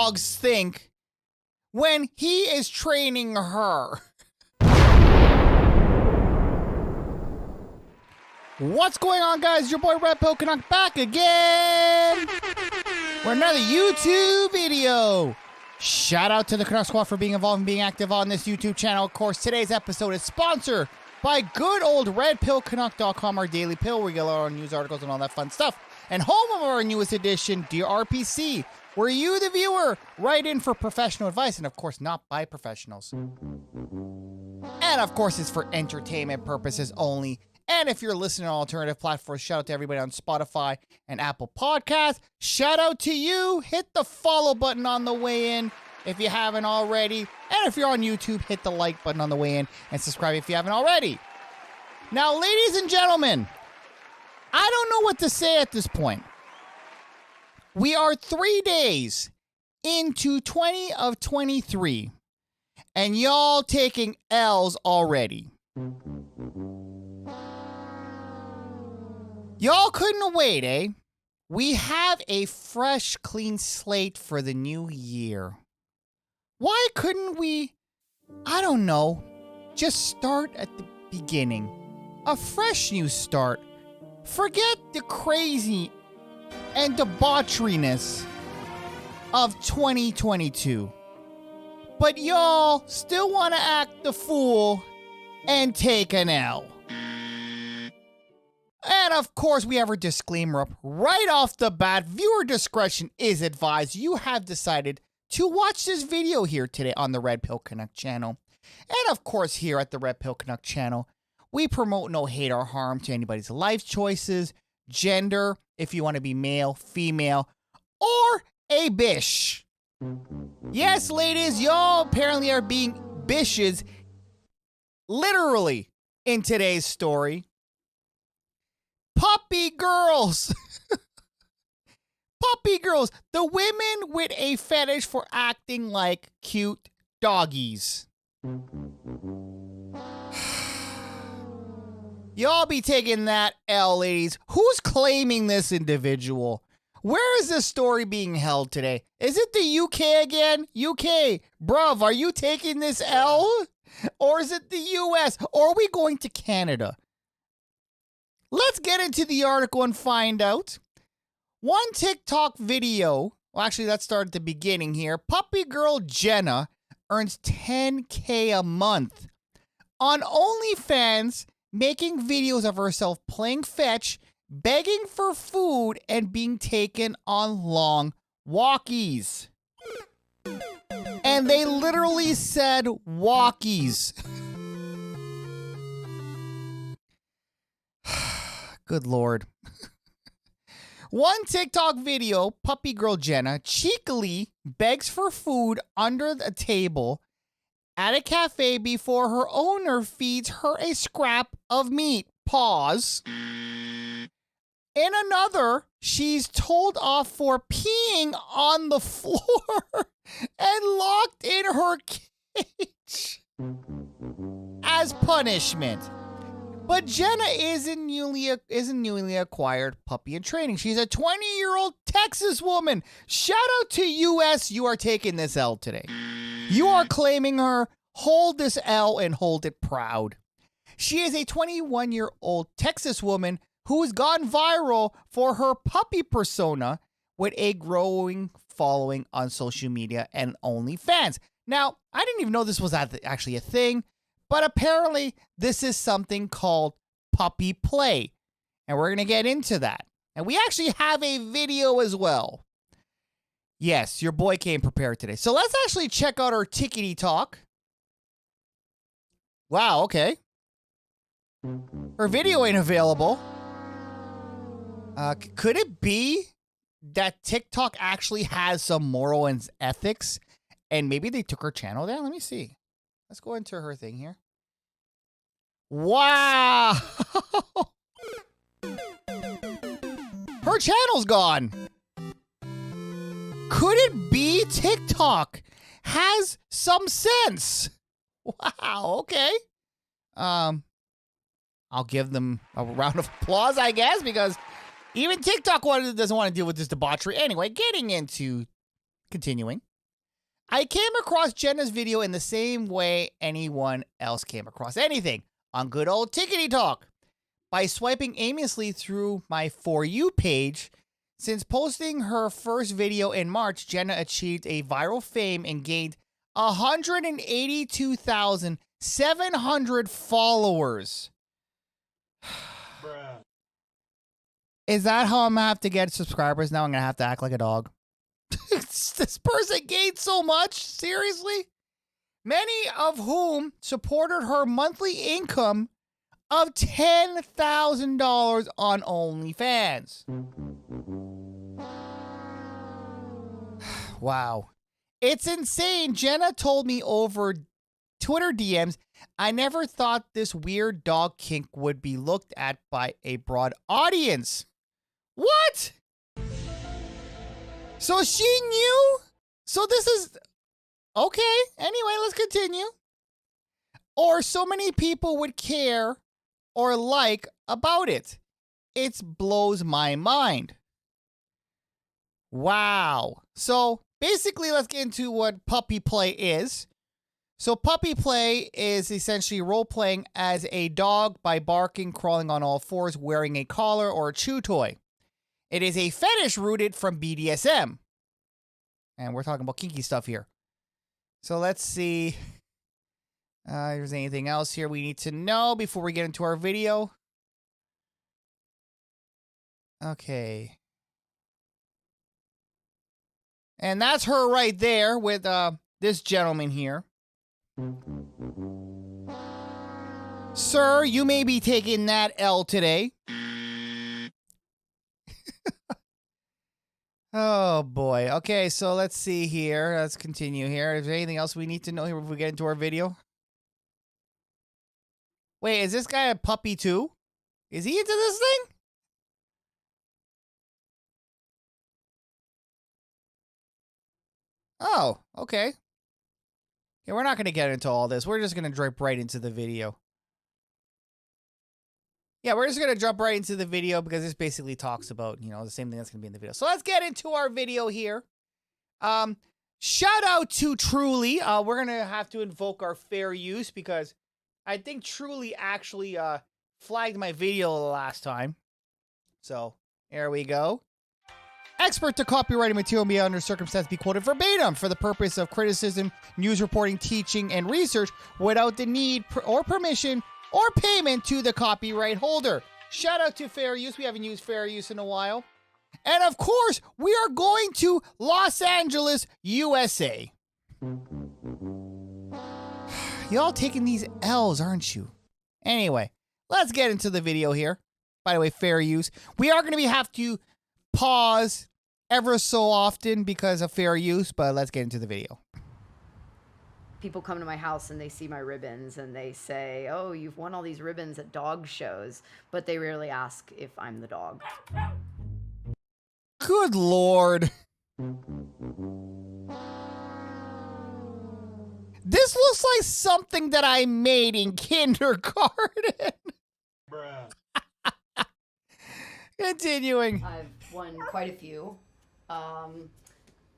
dogs think when he is training her? What's going on, guys? Your boy RedpillCanuck back again for another YouTube video. Shout out to the Canuck Squad for being involved and being active on this YouTube channel. Of course, today's episode is sponsored by good old RedpillCanuck.com, our daily pill, where you get a lot of news articles and all that fun stuff. And home of our newest edition, Dear RPC, where you, the viewer, write in for professional advice, and of course, not by professionals. And of course, it's for entertainment purposes only. And if you're listening on alternative platforms, shout out to everybody on Spotify and Apple Podcasts. Shout out to you. Hit the follow button on the way in if you haven't already. And if you're on YouTube, hit the like button on the way in and subscribe if you haven't already. Now, ladies and gentlemen, I don't know what to say at this point. We are 3 days into 20 of 23, and y'all taking L's already. Y'all couldn't wait, eh? We have a fresh, clean slate for the new year. Why couldn't we, I don't know, just start at the beginning? A fresh new start. Forget the crazy and debaucheryness of 2022. But y'all still want to act the fool and take an L. And of course, we have our disclaimer up right off the bat. Viewer discretion is advised. You have decided to watch this video here today on the RedpillCanuck channel. And of course, here at the RedpillCanuck channel, we promote no hate or harm to anybody's life choices, gender, if you want to be male, female, or a bish. Yes, ladies, y'all apparently are being bishes literally in today's story. Puppy girls. Puppy girls. The women with a fetish for acting like cute doggies. Y'all be taking that L, ladies. Who's claiming this individual? Where is this story being held today? Is it the UK again? UK, bruv, are you taking this L? Or is it the US? Or are we going to Canada? Let's get into the article and find out. One TikTok video, well, actually, let's start at the beginning here. Puppy girl Jenna earns $10K a month on OnlyFans, making videos of herself playing fetch, begging for food, and being taken on long walkies. And they literally said walkies. Good Lord. One TikTok video, puppy girl Jenna cheekily begs for food under the table at a cafe before her owner feeds her a scrap of meat. Pause. In another, she's told off for peeing on the floor and locked in her cage as punishment. But Jenna isn't newly acquired puppy in training. She's a 20-year-old Texas woman. Shout out to US. You are taking this L today. You are claiming her. Hold this L and hold it proud. She is a 21-year-old Texas woman who has gone viral for her puppy persona with a growing following on social media and OnlyFans. Now, I didn't even know this was actually a thing. But apparently, this is something called puppy play. And we're going to get into that. And we actually have a video as well. Yes, your boy came prepared today. So let's actually check out our tickety talk. Wow, okay. Her video ain't available. Could it be that TikTok actually has some moral and ethics? And maybe they took her channel down? Let me see. Let's go into her thing here. Wow. Her channel's gone. Could it be TikTok has some sense? Wow, okay. I'll give them a round of applause, I guess, because even TikTok doesn't want to deal with this debauchery. Anyway, continuing. I came across Jenna's video in the same way anyone else came across anything, on good old Tickety Talk, by swiping aimlessly through my For You page. Since posting her first video in March, Jenna achieved a viral fame and gained 182,700 followers. Bruh. Is that how I'm gonna have to get subscribers now? I'm gonna have to act like a dog. This person gained so much? Seriously? Many of whom supported her monthly income of $10,000 on OnlyFans. Wow. It's insane. Jenna told me over Twitter DMs, I never thought this weird dog kink would be looked at by a broad audience. What? So she knew? So this is... Okay, anyway, let's continue. Or so many people would care or like about it. It blows my mind. Wow. So basically, let's get into what puppy play is. So puppy play is essentially role-playing as a dog by barking, crawling on all fours, wearing a collar or a chew toy. It is a fetish rooted from BDSM. And we're talking about kinky stuff here. So let's see if there's anything else here we need to know before we get into our video. Okay. And that's her right there with this gentleman here. Sir, you may be taking that L today. Oh, boy. Okay, so let's see here. Let's continue here. Is there anything else we need to know here before we get into our video? Wait, is this guy a puppy too? Is he into this thing? Oh, okay. Yeah, we're not going to get into all this. We're just going to jump right into the video. Yeah, we're just going to jump right into the video because this basically talks about, you know, the same thing that's going to be in the video. So let's get into our video here. Shout out to Truly. We're going to have to invoke our fair use because I think Truly actually flagged my video the last time. So here we go. Expert to copyrighted material may under circumstance be quoted verbatim for the purpose of criticism, news reporting, teaching, and research without the need or permission or payment to the copyright holder. Shout out to fair use. We haven't used fair use in a while. And of course, we are going to Los Angeles, USA. Y'all taking these L's, aren't you? Anyway, let's get into the video here. By the way, fair use. We are going to have to pause ever so often because of fair use, but let's get into the video. People come to my house and they see my ribbons and they say, oh, you've won all these ribbons at dog shows, but they rarely ask if I'm the dog. Good Lord. This looks like something that I made in kindergarten. Bruh. I've Continuing. won quite a few.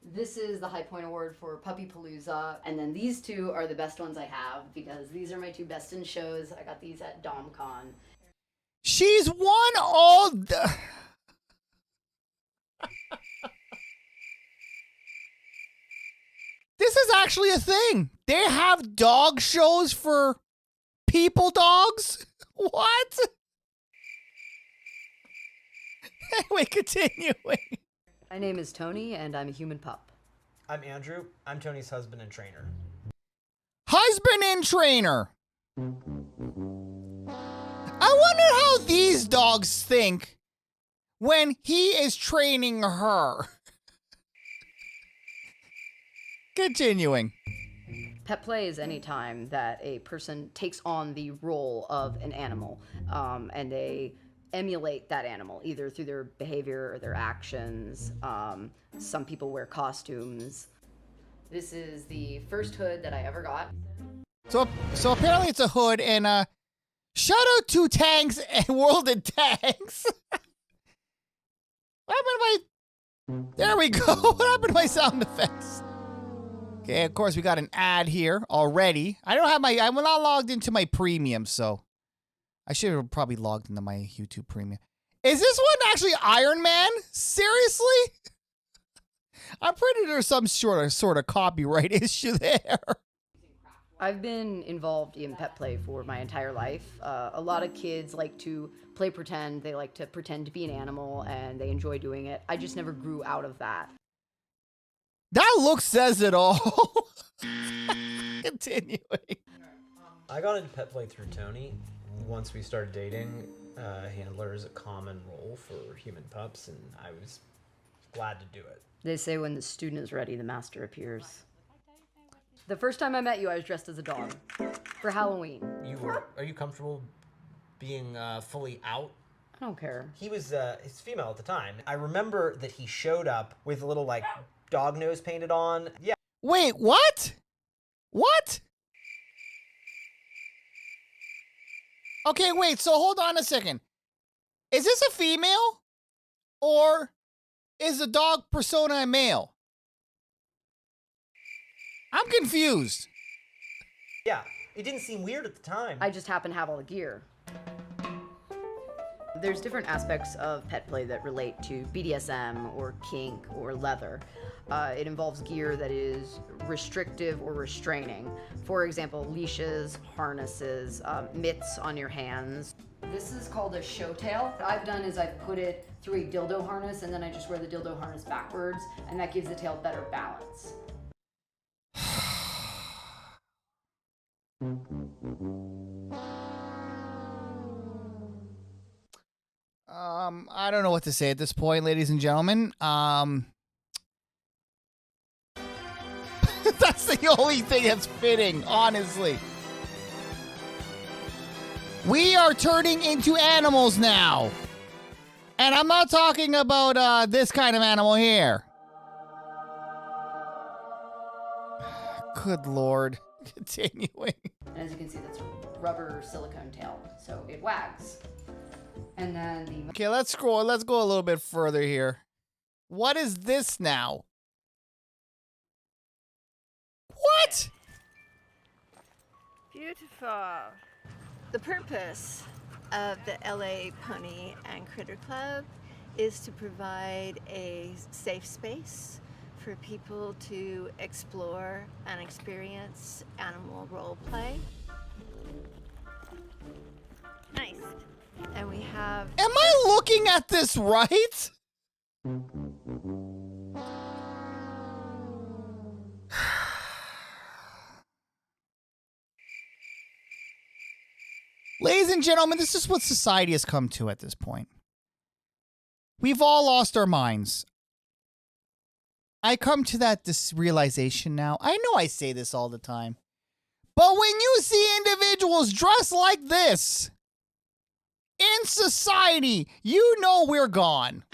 This is the High Point Award for Puppy Palooza, and then these two are the best ones I have because these are my two best in shows. I got these at DomCon. She's won all the... This is actually a thing. They have dog shows for people dogs? What? Anyway, continuing. My name is Tony, and I'm a human pup. I'm Andrew. I'm Tony's husband and trainer. Husband and trainer. I wonder how these dogs think when he is training her. Continuing. Pet play is any time that a person takes on the role of an animal, and they emulate that animal, either through their behavior or their actions. Some people wear costumes. This is the first hood that I ever got. So apparently it's a hood, and shout out to Tanks and World of Tanks. What happened to my... There we go. What happened to my sound effects? Okay, of course we got an ad here already. I'm not logged into my premium, so I should have probably logged into my YouTube premium. Is this one actually Iron Man? Seriously? I'm pretty there's some sort of copyright issue there. I've been involved in pet play for my entire life. A lot of kids like to play pretend. They like to pretend to be an animal, and they enjoy doing it. I just never grew out of that. That look says it all. Continuing. I got into pet play through Tony. Once we started dating, handler is a common role for human pups, and I was glad to do it. They say when the student is ready, the master appears. The first time I met you, I was dressed as a dog for Halloween. Are you comfortable being fully out? I don't care. He was he's female at the time. I remember that he showed up with a little like dog nose painted on. Yeah. Wait, what? What? Okay, wait, so hold on a second. Is this a female? Or is the dog persona a male? I'm confused. Yeah, it didn't seem weird at the time. I just happen to have all the gear. There's different aspects of pet play that relate to BDSM or kink or leather. It involves gear that is restrictive or restraining. For example, leashes, harnesses, mitts on your hands. This is called a show tail. What I've done is I've put it through a dildo harness, and then I just wear the dildo harness backwards, and that gives the tail better balance. I don't know what to say at this point, ladies and gentlemen. That's the only thing that's fitting, honestly. We are turning into animals now. And I'm not talking about this kind of animal here. Good Lord. Continuing. As you can see, that's a rubber silicone tail, so it wags. And then the... Okay, let's scroll. Let's go a little bit further here. What is this now? What? Beautiful. The purpose of the LA Pony and Critter Club is to provide a safe space for people to explore and experience animal role play. Nice. And we have... Am I looking at this right? Ladies and gentlemen, this is what society has come to at this point. We've all lost our minds. I come to this realization now. I know I say this all the time. But when you see individuals dressed like this in society, you know we're gone.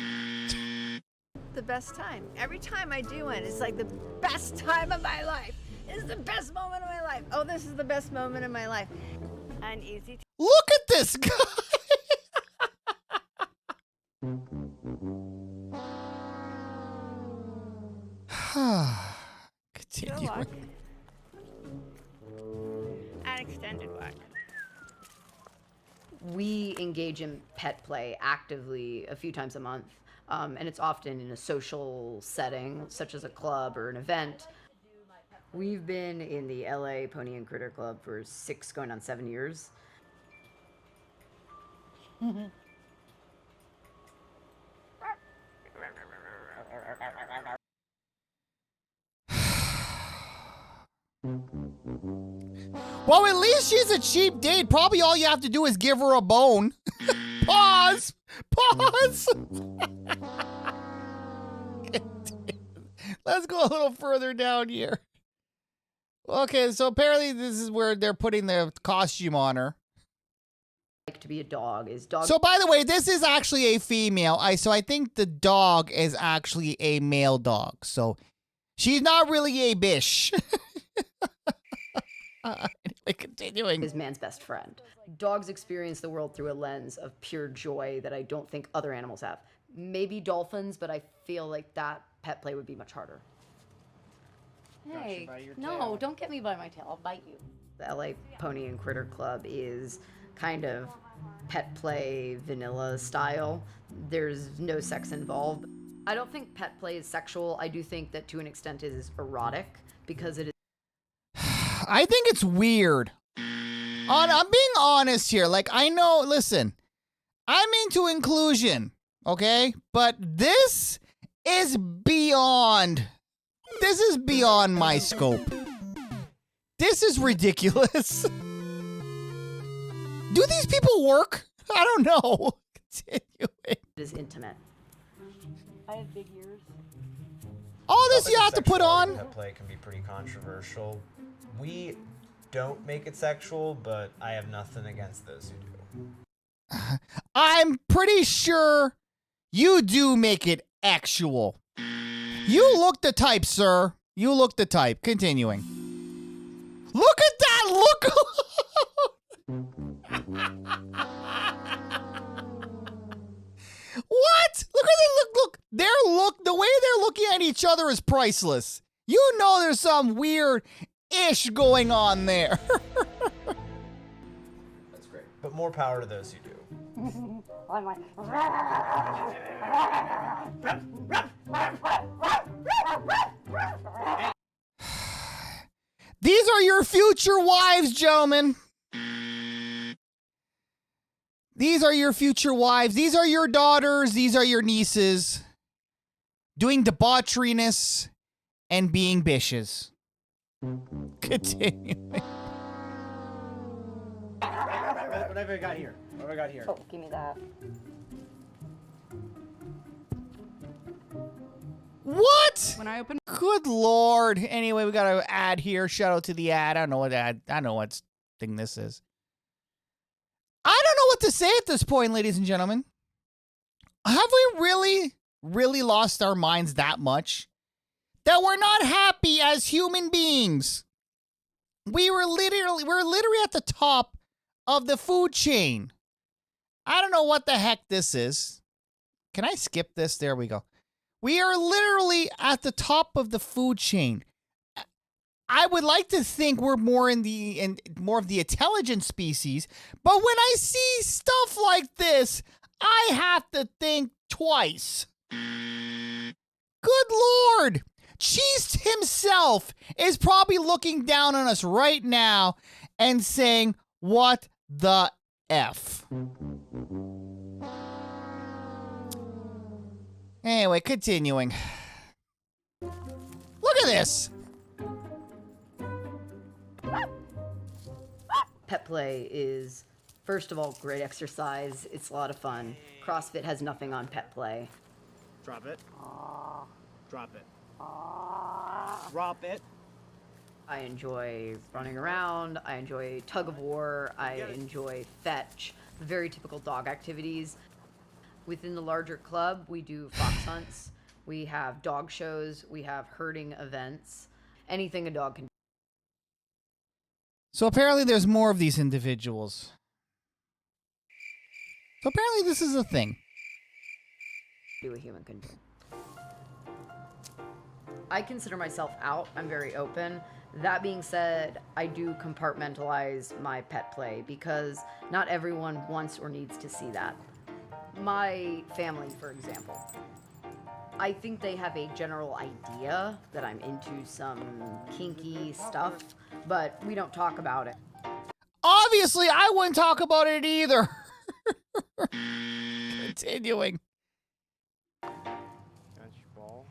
The best time. Every time I do one, it's like the best time of my life. This is the best moment of my life. Oh, this is the best moment of my life. And easy to... Look at this guy. Continuing. walk. And extended walk. We engage in pet play actively a few times a month, and it's often in a social setting, such as a club or an event. We've been in the LA Pony and Critter Club for 6 going on 7 years. Well, at least she's a cheap date. Probably all you have to do is give her a bone. Pause. Pause. Let's go a little further down here. Okay, so apparently this is where they're putting the costume on her. Like to be a dog is dog. So by the way, this is actually a female. So I think the dog is actually a male dog. So she's not really a bish. Anyway, continuing. Is man's best friend. Dogs experience the world through a lens of pure joy that I don't think other animals have. Maybe dolphins, but I feel like that pet play would be much harder. Hey, no, don't get me by my tail. I'll bite you. The LA Pony and Critter Club is kind of pet play vanilla style. There's no sex involved. I don't think pet play is sexual. I do think that to an extent it is erotic because it is. I think it's weird. I'm being honest here. Like, I know, listen, I'm into inclusion, okay? But this is beyond my scope. This is ridiculous. Do these people work? I don't know. Continuing. It is intimate. I have big ears. All this you have to put on? Pet play can be pretty controversial. We don't make it sexual, but I have nothing against those who do. I'm pretty sure you do make it actual. You look the type, sir. You look the type. Continuing. Look at that look. What? Look at it. Look. The way they're looking at each other is priceless. You know there's some weird ish going on there. That's great. But more power to those who do. I'm like, These are your future wives, gentlemen. These are your future wives. These are your daughters. These are your nieces. Doing debaucheryness and being bishes. Continuing. What have I got here? What have I got here? oh, give me that. What? When I open Good Lord. Anyway, we got an ad here. Shout out to the ad. I don't know what ad. I don't know what thing this is. I don't know what to say at this point, ladies and gentlemen. Have we really lost our minds that much? That we're not happy as human beings. We're literally at the top of the food chain. I don't know what the heck this is. Can I skip this? There we go. We are literally at the top of the food chain. I would like to think we're more of the intelligent species, but when I see stuff like this, I have to think twice. Good Lord! Cheese himself is probably looking down on us right now and saying, "What the F?" Anyway, continuing. Look at this. Pet play is, first of all, great exercise. It's a lot of fun. CrossFit has nothing on pet play. Drop it. Drop it. Drop it. I enjoy running around. I enjoy tug of war. I enjoy fetch. Very typical dog activities. Within the larger club, we do fox hunts. We have dog shows. We have herding events. Anything a dog can So apparently there's more of these individuals. So apparently this is a thing. do, a human can do. I consider myself out. I'm very open. That being said, I do compartmentalize my pet play because not everyone wants or needs to see that. My family, for example, I think they have a general idea that I'm into some kinky stuff, but we don't talk about it. Obviously, I wouldn't talk about it either. Continuing.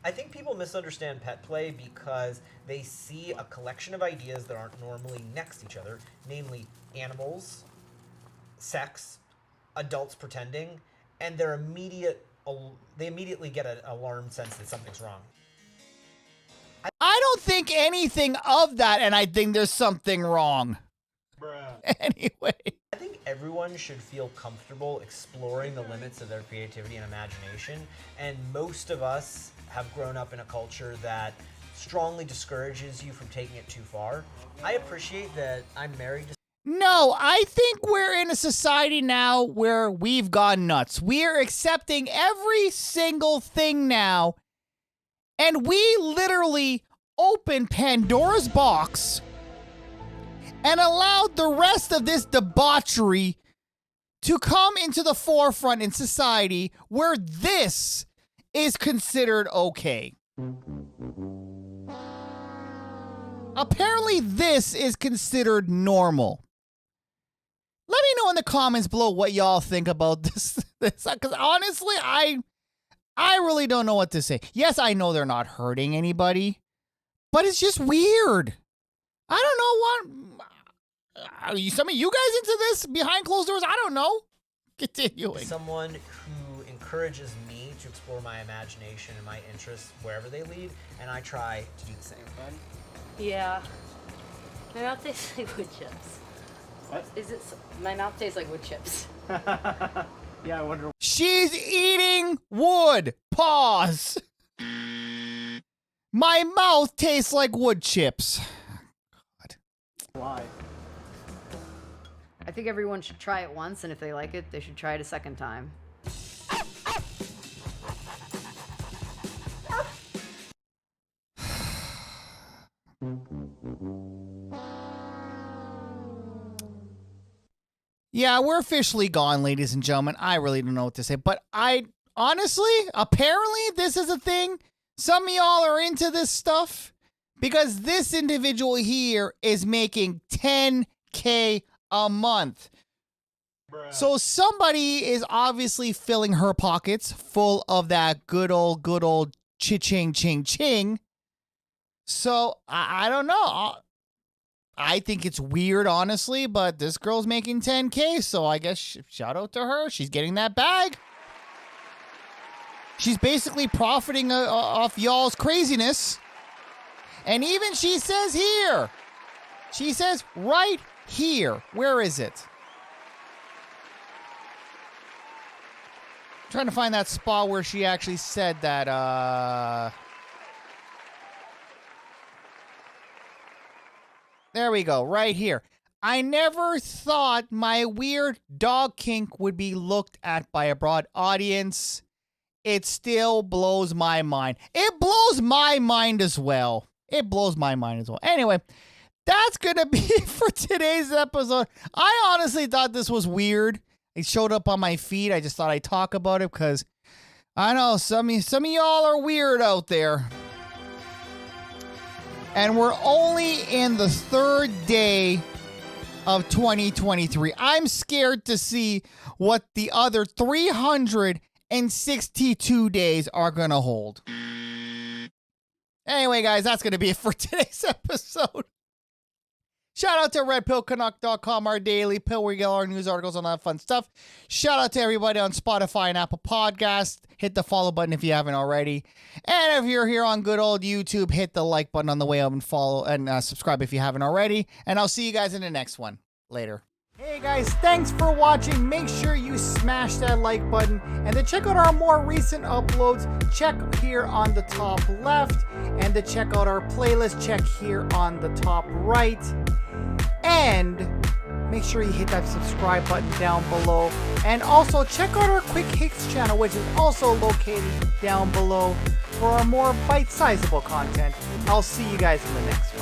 I think people misunderstand pet play because they see a collection of ideas that aren't normally next to each other, namely animals, sex, adults pretending, and they immediately get an alarm sense that something's wrong. I don't think anything of that, and I think there's something wrong. Bruh. Anyway. I think everyone should feel comfortable exploring the limits of their creativity and imagination, and most of us have grown up in a culture that strongly discourages you from taking it too far. I appreciate that I'm married to... No, I think we're in a society now where we've gone nuts. We are accepting every single thing now, and we literally opened Pandora's box and allowed the rest of this debauchery to come into the forefront in society where this is considered okay. Apparently, this is considered normal. Let me know in the comments below what y'all think about this. Because honestly, I really don't know what to say. Yes, I know they're not hurting anybody, but it's just weird. I don't know what. Are some of you guys into this behind closed doors? I don't know. Continuing. Someone who encourages me to explore my imagination and my interests wherever they lead, and I try to do the same. Yeah. My mouth tastes like wood chips. What? My mouth tastes like wood chips. Yeah, I wonder She's eating wood. Pause. My mouth tastes like wood chips. God. why. I think everyone should try it once, and if they like it, they should try it a second time. Yeah, we're officially gone, ladies and gentlemen. I really don't know what to say, but honestly, apparently this is a thing. Some of y'all are into this stuff because this individual here is making $10K a month. Bruh. So somebody is obviously filling her pockets full of that good old cha-ching, ching, ching. So I don't know. I think it's weird, honestly, but this girl's making 10K, so I guess shout out to her. She's getting that bag. She's basically profiting off y'all's craziness. And even she says here. She says right here. Where is it? I'm trying to find that spot where she actually said that, There we go, right here. I never thought my weird dog kink would be looked at by a broad audience. It still blows my mind. It blows my mind as well. It blows my mind as well. Anyway, that's going to be it for today's episode. I honestly thought this was weird. It showed up on my feed. I just thought I'd talk about it because I know some of y'all are weird out there. And we're only in the third day of 2023. I'm scared to see what the other 362 days are going to hold. Anyway, guys, that's going to be it for today's episode. Shout out to RedpillCanuck.com, our daily pill where you get all our news articles on that fun stuff. Shout out to everybody on Spotify and Apple Podcasts. Hit the follow button if you haven't already. And if you're here on good old YouTube, hit the like button on the way up and follow and subscribe if you haven't already. And I'll see you guys in the next one. Later. Hey guys, thanks for watching. Make sure you smash that like button. And to check out our more recent uploads, check here on the top left. And to check out our playlist, check here on the top right. And make sure you hit that subscribe button down below. And also check out our Quick Hits channel, which is also located down below for our more bite-sizable content. I'll see you guys in the next one.